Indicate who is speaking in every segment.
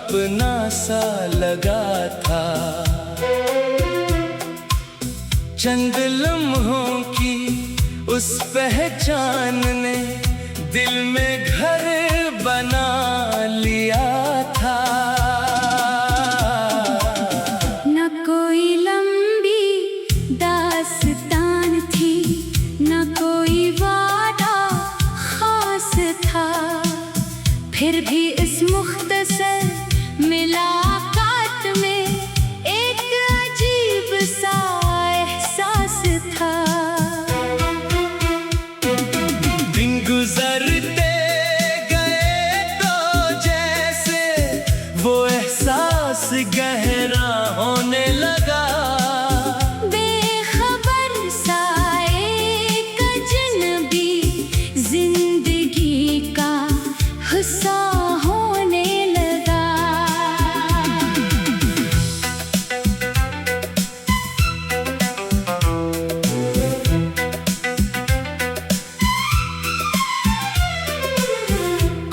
Speaker 1: अपना सा लगा था। चंद लम्हों की उस पहचान ने दिल में घर बना लिया था।
Speaker 2: न कोई लंबी दास्तान थी, न कोई वादा खास था, फिर भी इस मुख्तसर मुलाकात में एक अजीब सा एहसास था।
Speaker 1: दिन गुजरते गए तो जैसे वो एहसास गहरा होने लगा।
Speaker 2: बेखबर सा एक अजनबी जिंदगी का हिस्सा होने लगा।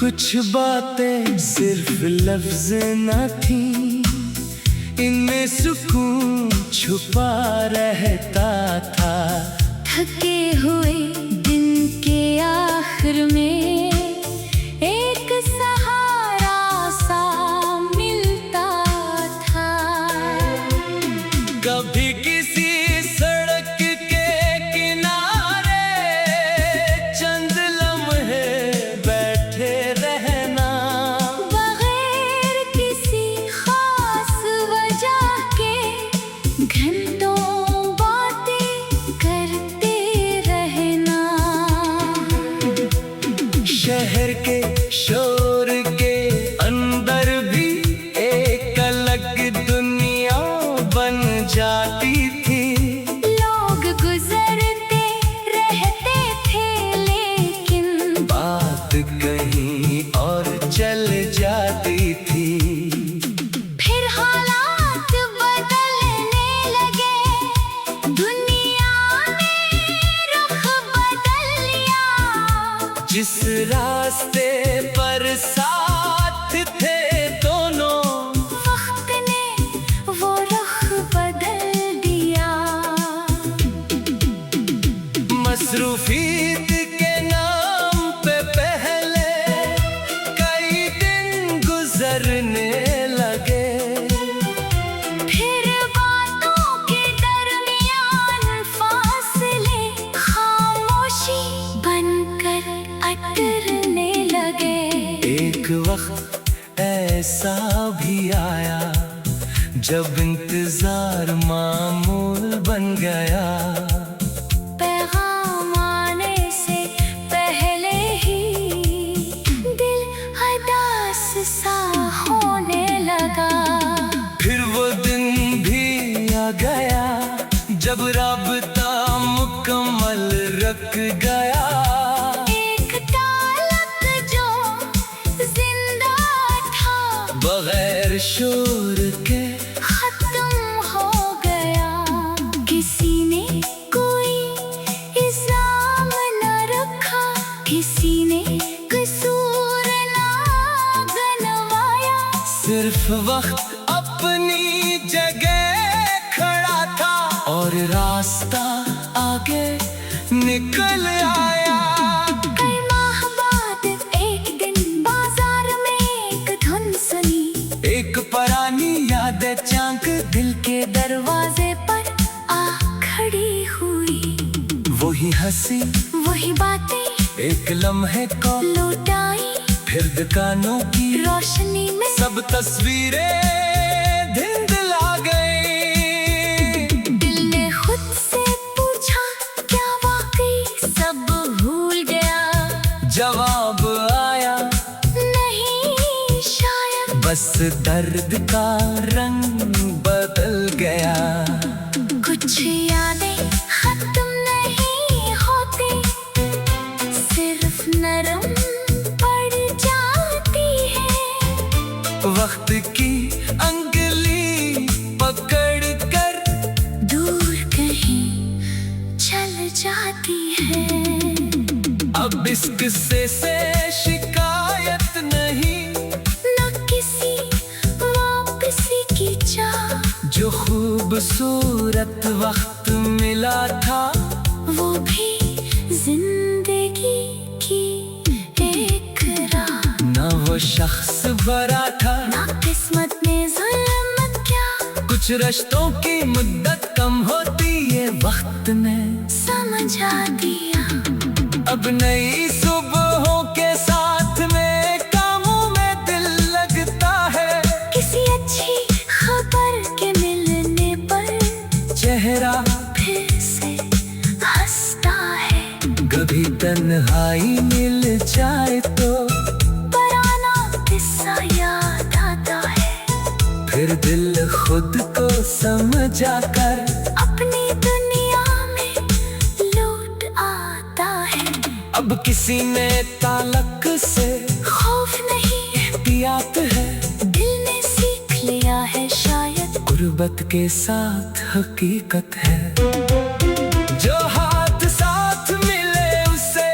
Speaker 1: कुछ बातें सिर्फ लफ्ज न थी, इनमें सुकून छुपा रहता था।
Speaker 2: थके हुए दिन के आखिर में एक सहारा सा मिलता था।
Speaker 1: कभी किसी सड़क के किनारे चंद लम्हे बैठे रहना,
Speaker 2: बगैर किसी खास वजह के घंटों बातें करते रहना।
Speaker 1: शहर के शोर के अंदर भी एक अलग दुनिया बन जाती थी।
Speaker 2: लोग गुजरते रहते थे लेकिन
Speaker 1: बात कहीं और चल जाती थी।
Speaker 2: फिर हालात बदलने लगे, दुनिया ने रुख बदल लिया।
Speaker 1: जिस रास्ते पर साथ थे दोनों,
Speaker 2: वक्त ने वो रुख बदल दिया।
Speaker 1: मसरूफियत के नाम पे पहले कई दिन गुजरने लगे।
Speaker 2: फिर बातों के दरमियान फासले खामोशी बनकर अटरने लगे।
Speaker 1: एक वक्त ऐसा भी आया जब इंतजार मामूल बन गया।
Speaker 2: पैगाम आने से पहले ही दिल उदास सा होने लगा।
Speaker 1: फिर वो दिन भी आ गया जब राबता मुकम्मल रख गया।
Speaker 2: एक ताल्लुक जो जिंदा था
Speaker 1: बगैर शोर के
Speaker 2: खत्म हो गया। किसी ने कोई इल्जाम न रखा, किसी ने कसूर ना गनवाया।
Speaker 1: सिर्फ वक्त अपनी जगह खड़ा था और रास्ता आगे निकल आया।
Speaker 2: कई माह बाद एक दिन बाजार में एक धुन सुनी,
Speaker 1: एक पुरानी यादें चांक दिल के
Speaker 2: दरवाजे पर आ खड़ी हुई।
Speaker 1: वही हंसी
Speaker 2: वही बातें
Speaker 1: एक लम्हे को
Speaker 2: लौटाई,
Speaker 1: फिर दुकानों की
Speaker 2: रोशनी में
Speaker 1: सब तस्वीरें धुंधला गई।
Speaker 2: दिल ने खुद से पूछा, क्या वाकई सब भूल गया?
Speaker 1: जवाब आया,
Speaker 2: नहीं शायद
Speaker 1: बस दर्द का रंग बदल गया।
Speaker 2: कुछ यादें खत्म नहीं होती, सिर्फ नरम पड़ जाती है।
Speaker 1: वक्त की अंगली पकड़ कर
Speaker 2: दूर कहीं चल जाती है।
Speaker 1: अब इस किस्से से शिकायत नहीं,
Speaker 2: न किसी
Speaker 1: खूबसूरत वक्त मिला था,
Speaker 2: वो भी जिंदगी की एक राह।
Speaker 1: ना वो शख्स भरा था,
Speaker 2: ना किस्मत ने जुल्म क्या,
Speaker 1: कुछ रिश्तों की मुद्दत कम होती ये वक्त ने
Speaker 2: समझा दिया।
Speaker 1: अब नई सुबहों के साथ में कामों में दिल लगता है,
Speaker 2: किसी अच्छी खबर के मिलने पर
Speaker 1: चेहरा
Speaker 2: फिर से हंसता है।
Speaker 1: कभी तन्हाई मिल जाए तो
Speaker 2: पुराना किस्सा याद आता है,
Speaker 1: फिर दिल खुद को समझा कर
Speaker 2: अपनी दुनिया में लौट आता है।
Speaker 1: अब किसी ने ताल्लुक से
Speaker 2: खौफ नहीं,
Speaker 1: एहतियात है,
Speaker 2: दिल ने सीख लिया है शायद,
Speaker 1: गुर्बत के साथ हकीकत है। जो हाथ साथ मिले उसे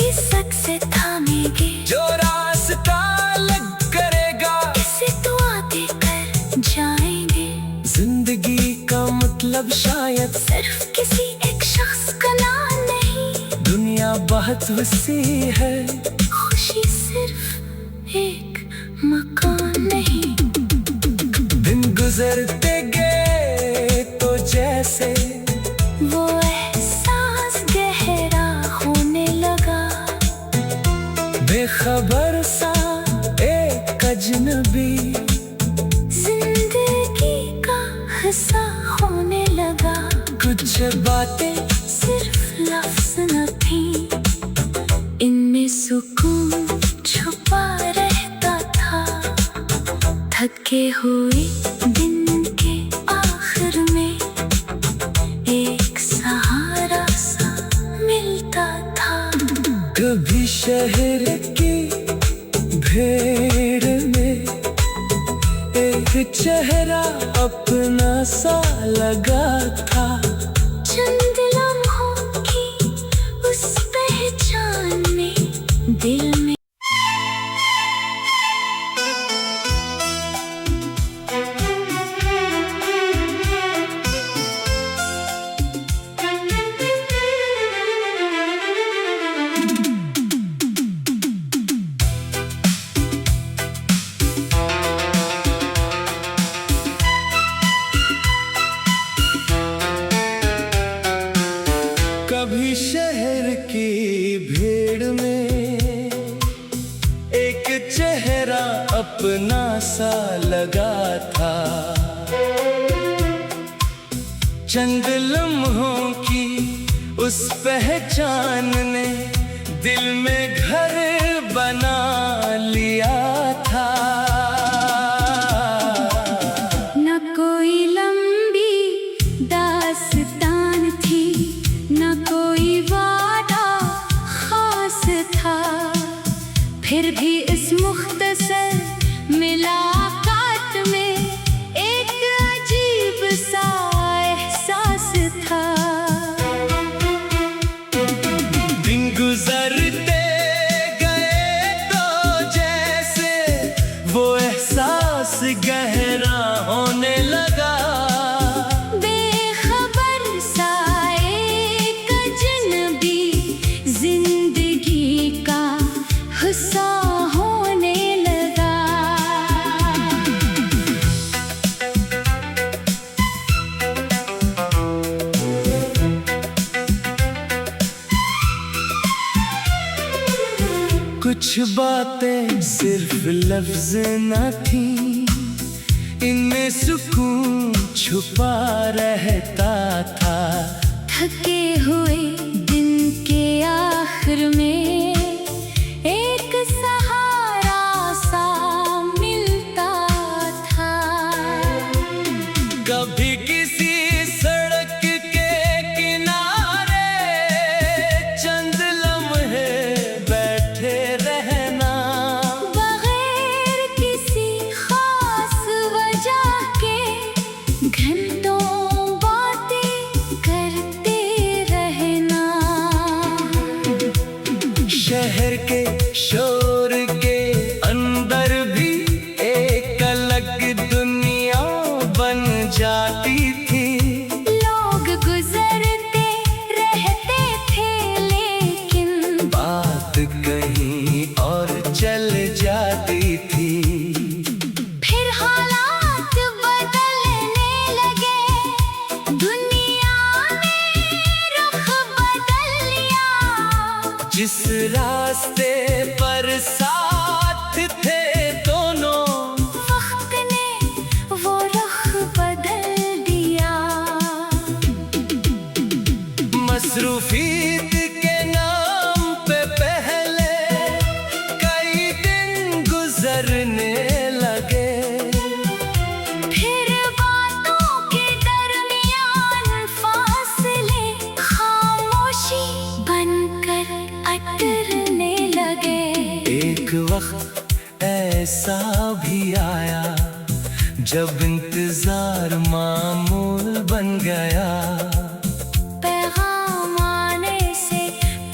Speaker 2: इज्जत से थामेंगे,
Speaker 1: जो रास्ता अलग करेगा
Speaker 2: इसे दुआ देकर जाएंगे।
Speaker 1: जिंदगी का मतलब शायद
Speaker 2: सिर्फ किसी एक शख्स का नाम नहीं,
Speaker 1: दुनिया बहुत वसी है,
Speaker 2: खुशी सिर्फ एक मकान नहीं।
Speaker 1: दिन गुजरते गए तो जैसे
Speaker 2: वो एहसास गहरा होने लगा,
Speaker 1: बेखबर सा एक अजनबी
Speaker 2: जिंदगी का हिस्सा होने लगा।
Speaker 1: कुछ बातें
Speaker 2: सिर्फ लफ्ज न थी, इनमें सुकून छुपा रहता था। थके हुए दिन के आखिर में एक सहारा सा मिलता था।
Speaker 1: कभी शहर की भीड़ में एक चेहरा अपना सा लगा था,
Speaker 2: चंद लम्हों की उस पहचान में दिल में
Speaker 1: कभी शहर की भीड़ में एक चेहरा अपना सा लगा था, चंद लम्हों की उस पहचान ने दिल में घर बना लिया था।
Speaker 2: न कोई लंबी दास्तान थी, न कोई वादा खास था, फिर भी इस मुख्तसर मुलाकात में एक अजीब सा एहसास था।
Speaker 1: दिन गुजरते गए तो जैसे वो एहसास गहरा होने लगा,
Speaker 2: बेखबर सा एक अजनबी जिंदगी का हिस्सा होने लगा।
Speaker 1: कुछ बातें सिर्फ लफ्ज न थी, इनमें सुकून छुपा रहता था।
Speaker 2: थके हुए दिन के आखिर में एक सहारा सा मिलता था।
Speaker 1: कभी किसी सड़क के किनारे चंद लम्हे बैठे रहना,
Speaker 2: बगैर किसी खास वजह के घंटों बातें करते रहना।
Speaker 1: शहर के जाती थी।
Speaker 2: फिर हालात बदलने लगे, दुनिया ने रुख बदल लिया।
Speaker 1: जिस रास्ते पर साथ थे दोनों,
Speaker 2: वक्त ने वो रुख बदल दिया।
Speaker 1: मसरूफियत के नाम पे पहले कई दिन गुजरने लगे।
Speaker 2: फिर बातों के दरमियान फासले खामोशी बनकर अटरने लगे।
Speaker 1: एक वक्त ऐसा भी आया जब इंतजार मामूल बन गया।
Speaker 2: पैगाम आने से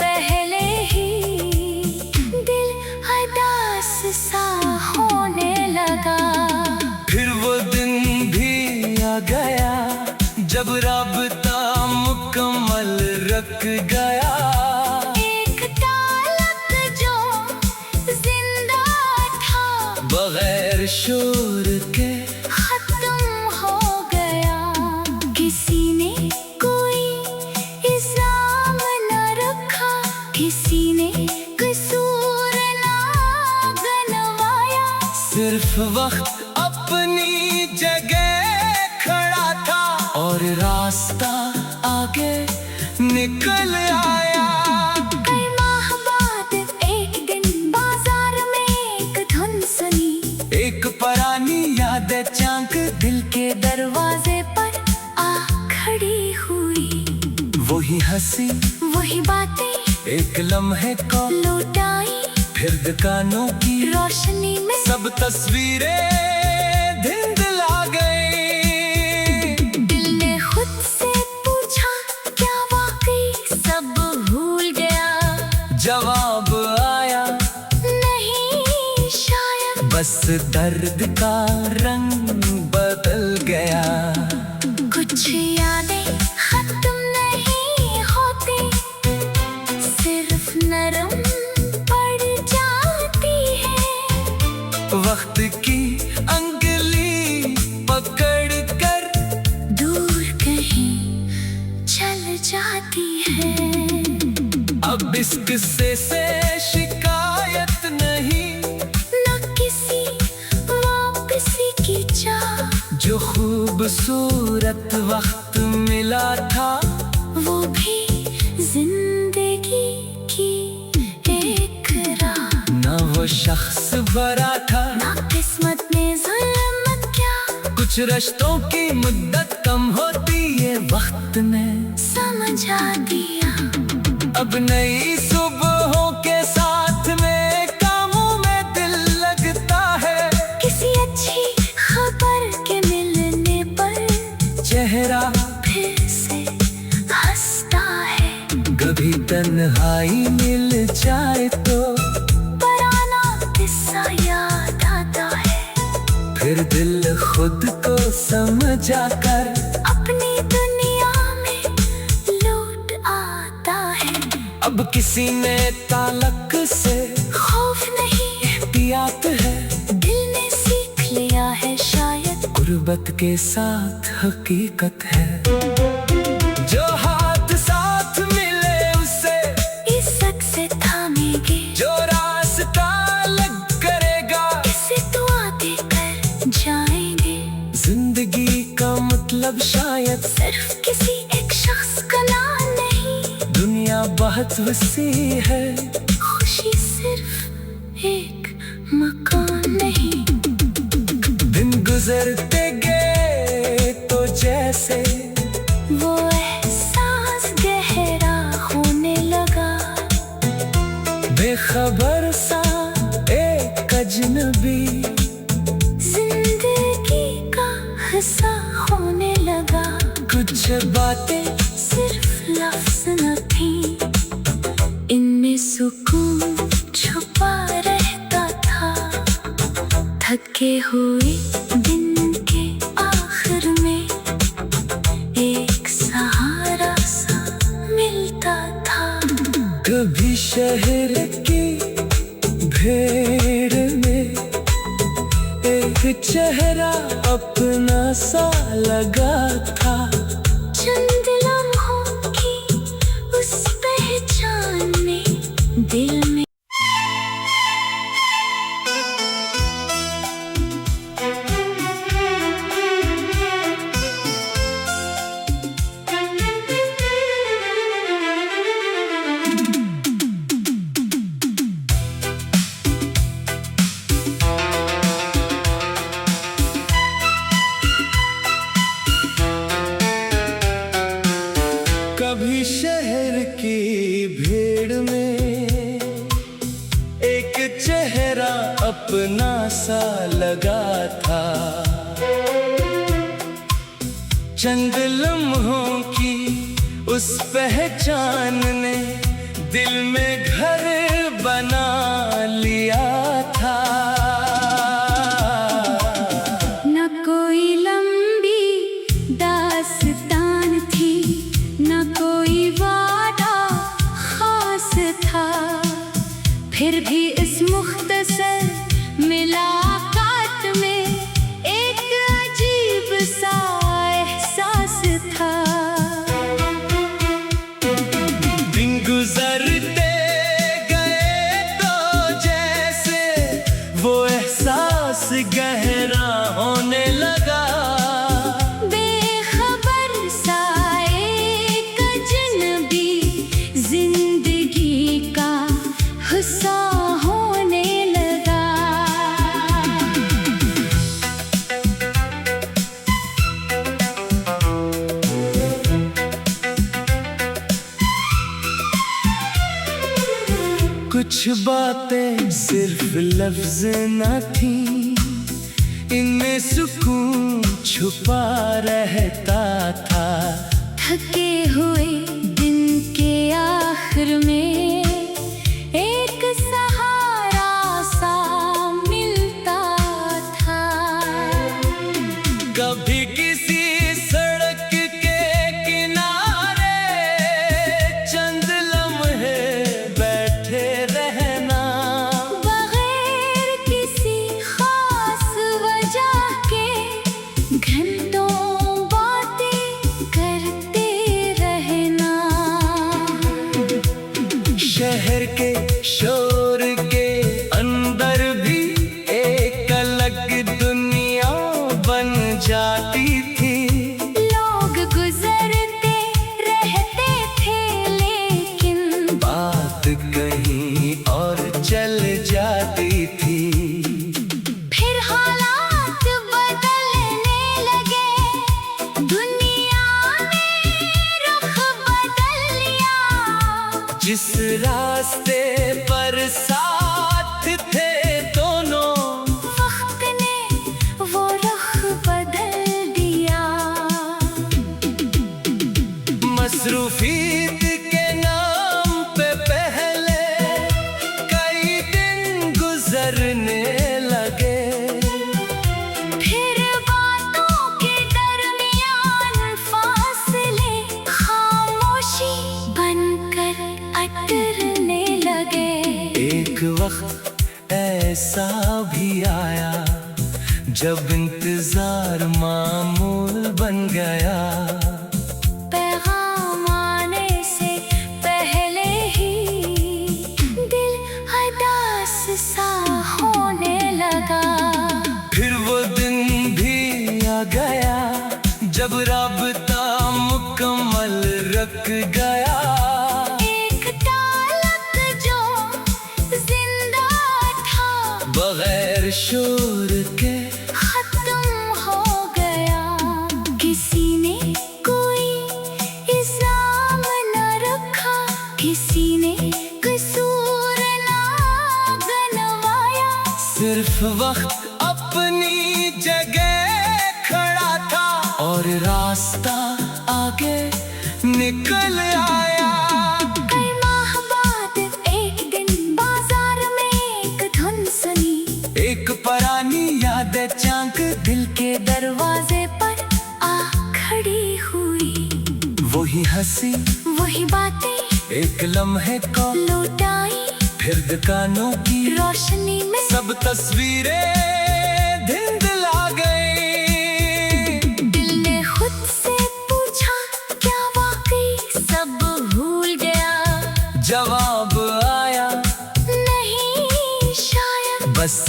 Speaker 2: पहले ही दिल उदास सा होने लगा।
Speaker 1: फिर वो दिन भी आ गया जब राबता मुकम्मल रख गया।
Speaker 2: एक ताल्लुक जो जिंदा था,
Speaker 1: बगैर शोर के
Speaker 2: खत्म हो गया। किसी ने कोई इल्जाम न रखा, किसी ने कसूर ना गनवाया।
Speaker 1: सिर्फ वक्त अपनी जगह खड़ा था और रास्ता आगे निकल आया।
Speaker 2: कई माह बाद एक दिन बाजार में एक धुन सुनी।
Speaker 1: एक पुरानी यादें चांक दिल के
Speaker 2: दरवाजे पर आ खड़ी हुई।
Speaker 1: वही हंसी
Speaker 2: वही बातें
Speaker 1: एक लम्हे को
Speaker 2: लौटाई।
Speaker 1: फिर दुकानों की
Speaker 2: रोशनी में
Speaker 1: सब तस्वीरें धुंधला गई।
Speaker 2: दिल ने खुद से पूछा, क्या वाकई सब भूल गया?
Speaker 1: जवाब आया,
Speaker 2: नहीं शायद।
Speaker 1: बस दर्द का रंग बदल गया।
Speaker 2: कुछ यादें खत्म नहीं होती, सिर्फ नरम पड़ जाती है।
Speaker 1: वक्त की अंगली पकड़ कर
Speaker 2: दूर कहीं चल जाती है।
Speaker 1: अब इस किस्से से शिकायत नहीं,
Speaker 2: न किसी वापसी की चाह।
Speaker 1: जो खूबसूरत वक्त मिला था
Speaker 2: वो भी जिंदगी की एक राह।
Speaker 1: न वो शख्स भरा था,
Speaker 2: ना किस्मत ने जुल्म क्या,
Speaker 1: कुछ रिश्तों की मुद्दत कम होती है वक्त ने
Speaker 2: समझा दिया।
Speaker 1: अब नई सुबहों के साथ में कामों में दिल लगता है।
Speaker 2: किसी अच्छी खबर के मिलने पर
Speaker 1: चेहरा
Speaker 2: फिर से हंसता है।
Speaker 1: कभी तन्हाई मिल जाए तो
Speaker 2: पुराना किस्सा याद आता है।
Speaker 1: फिर दिल खुद को समझा कर
Speaker 2: अपनी दुनिया में लौट आता है।
Speaker 1: अब किसी ने ताल्लुक से
Speaker 2: खौफ नहीं,
Speaker 1: एहतियात है।
Speaker 2: दिल ने सीख लिया है शायद।
Speaker 1: गुर्बत के साथ हकीकत है। जो हाथ साथ मिले उसे
Speaker 2: इज्जत से थामेंगे।
Speaker 1: जो रास्ता लग करेगा
Speaker 2: इसे दुआ देकर जाएंगे।
Speaker 1: जिंदगी का मतलब शायद
Speaker 2: सिर्फ किसी एक शख्स का नाम नहीं,
Speaker 1: दुनिया बहुत वसी है।
Speaker 2: खुशी सिर्फ एक मकान नहीं।
Speaker 1: दिन गुजरते गए तो जैसे
Speaker 2: वो एहसास गहरा होने लगा।
Speaker 1: बेखबर सा एक अजनबी
Speaker 2: जिंदगी का हिस्सा होने लगा।
Speaker 1: कुछ बातें
Speaker 2: सिर्फ लफ्ज न थी, इनमें सुकून छुपा रहता था। थके हुए दिन के आखिर में एक सहारा सा मिलता था।
Speaker 1: कभी शहर की भीड़ में चेहरा अपना सा लगा था,
Speaker 2: चंद लम्हों की उस पहचान ने दिल में
Speaker 1: कभी शहर की भीड़ में एक चेहरा अपना सा लगा था, चंद लम्हों की उस पहचान ने दिल में घर बना लिया था।
Speaker 2: न कोई लंबी दास्तान थी, न कोई वादा खास था, फिर भी इस मुख्तसर मुलाकात में एक अजीब सा एहसास था।
Speaker 1: दिन गुजरते गए तो जैसे वो एहसास गहरा होने लगा,
Speaker 2: बेखबर सा एक अजनबी जिंदगी का हिस्सा होने लगा।
Speaker 1: कुछ बातें सिर्फ लफ्ज न थी, इनमें सुकून छुपा रहता था।
Speaker 2: थके हुए दिन के आखिर में एक सहारा सा मिलता था।
Speaker 1: कभी किसी सड़क के किनारे चंद लम्हे बैठे रहना,
Speaker 2: बगैर किसी खास वजह के घंटों बातें करते रहना।
Speaker 1: शहर के शोर के अंदर भी एक अलग दुनिया बन जाती थी।
Speaker 2: लोग गुजरते रहते थे लेकिन
Speaker 1: बात कहीं और चल जाती थी।
Speaker 2: फिर हालात बदलने लगे, दुनिया ने रुख बदल लिया।
Speaker 1: जिस रास्ते पर साथ थे दोनों,
Speaker 2: वक्त ने वो रुख बदल दिया।
Speaker 1: मसरूफियत के नाम पे पहले कई दिन गुजरने लगे,
Speaker 2: फिर बातों के दरमियान फासले खामोशी बनकर अटरने लगे।
Speaker 1: एक वक्त ऐसा भी आया जब इंतजार मामूल बन गया।
Speaker 2: पैगाम आने से पहले ही दिल उदास सा होने लगा।
Speaker 1: फिर वो दिन भी आ गया जब राबता मुकम्मल रख गया।
Speaker 2: एक ताल्लुक जो जिंदा था,
Speaker 1: बगैर शोर के
Speaker 2: खत्म हो गया। किसी ने कोई इल्जाम न रखा, किसी ने कसूर ना गनवाया।
Speaker 1: सिर्फ वक्त अपनी जगह खड़ा था और रास्ता आगे निकल आया।
Speaker 2: कई माह बाद एक दिन बाजार में एक धुन सुनी,
Speaker 1: एक पुरानी यादें चांक दिल के
Speaker 2: दरवाजे पर आ खड़ी हुई।
Speaker 1: वही हंसी
Speaker 2: वही बातें
Speaker 1: एक लम्हे को
Speaker 2: लौटाई,
Speaker 1: फिर दुकानों की
Speaker 2: रोशनी में
Speaker 1: सब तस्वीरें धुंधला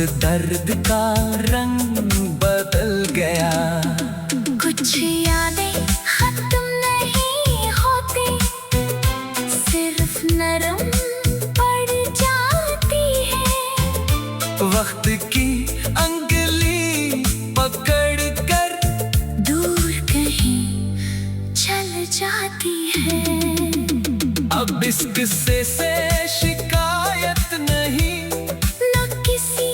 Speaker 1: दर्द का रंग बदल गया।
Speaker 2: कुछ यादें खत्म नहीं होती, सिर्फ नरम पड़ जाती है।
Speaker 1: वक्त की अंगुली पकड़ कर
Speaker 2: दूर कहीं चल जाती है।
Speaker 1: अब इस किस्से से शिकायत नहीं,
Speaker 2: न किसी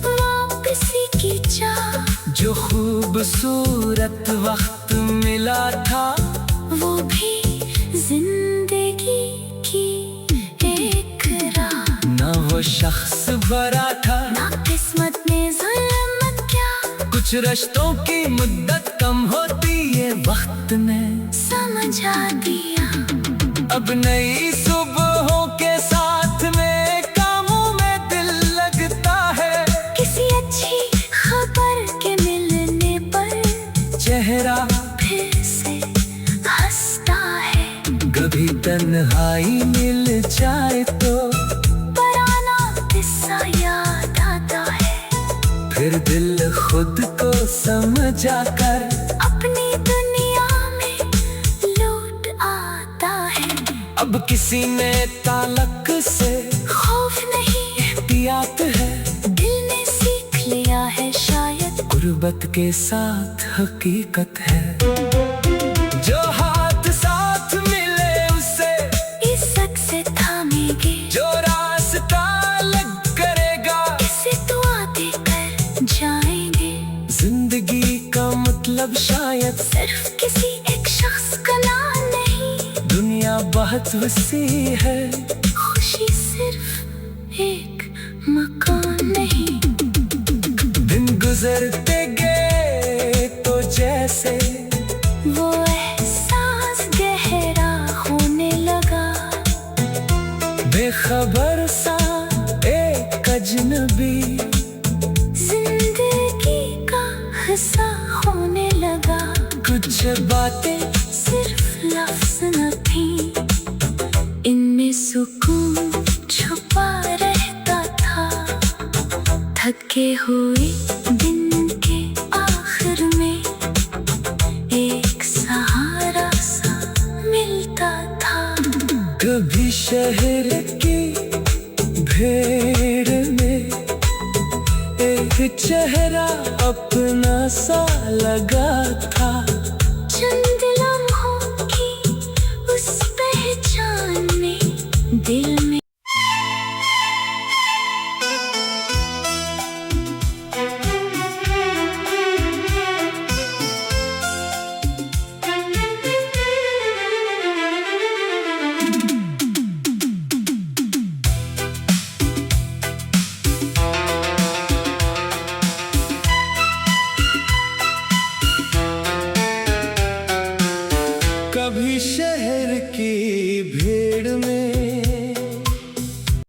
Speaker 2: वापसी की चाह।
Speaker 1: जो खूबसूरत वक्त मिला था
Speaker 2: वो भी जिंदगी की एक राह।
Speaker 1: ना वो शख्स भरा था,
Speaker 2: ना किस्मत ने जुल्म क्या।
Speaker 1: कुछ रिश्तों की मुद्दत कम होती ये वक्त ने
Speaker 2: समझा दिया।
Speaker 1: अब नई सुबहों के साथ में कामों में दिल लगता है।
Speaker 2: किसी अच्छी खबर के मिलने पर
Speaker 1: चेहरा
Speaker 2: फिर से हंसता है।
Speaker 1: कभी तन्हाई मिल जाए तो
Speaker 2: पुराना किस्सा याद आता है।
Speaker 1: फिर दिल खुद को समझा कर
Speaker 2: अपनी दुनिया में लौट आता है।
Speaker 1: अब किसी ने ताल्लुक से
Speaker 2: खौफ नहीं,
Speaker 1: एहतियात है।
Speaker 2: दिल ने सीख लिया है शायद।
Speaker 1: गुर्बत के साथ हकीकत है। जो हाथ साथ मिले उसे
Speaker 2: इज्जत से थामेंगे।
Speaker 1: जो रास्ता अलग करेगा
Speaker 2: इसे दुआ देकर जाएंगे।
Speaker 1: जिंदगी का मतलब शायद
Speaker 2: सिर्फ किसी एक शख्स का नाम नहीं।
Speaker 1: दुनिया बहुत वसी है।
Speaker 2: खुशी सिर्फ एक मकान नहीं।
Speaker 1: दिन गुजरते गए तो जैसे
Speaker 2: वो एहसास गहरा होने लगा।
Speaker 1: बेखबर सा एक अजनबी
Speaker 2: जिंदगी का हिस्सा होने लगा।
Speaker 1: कुछ बातें
Speaker 2: सिर्फ लफ्ज न थी, इनमें सुकून छुपा रहता था। थके हुए दिन के आखिर में एक सहारा सा मिलता था।
Speaker 1: कभी शहर की भीड़ में एक चेहरा अपना सा लगा था।
Speaker 2: चंद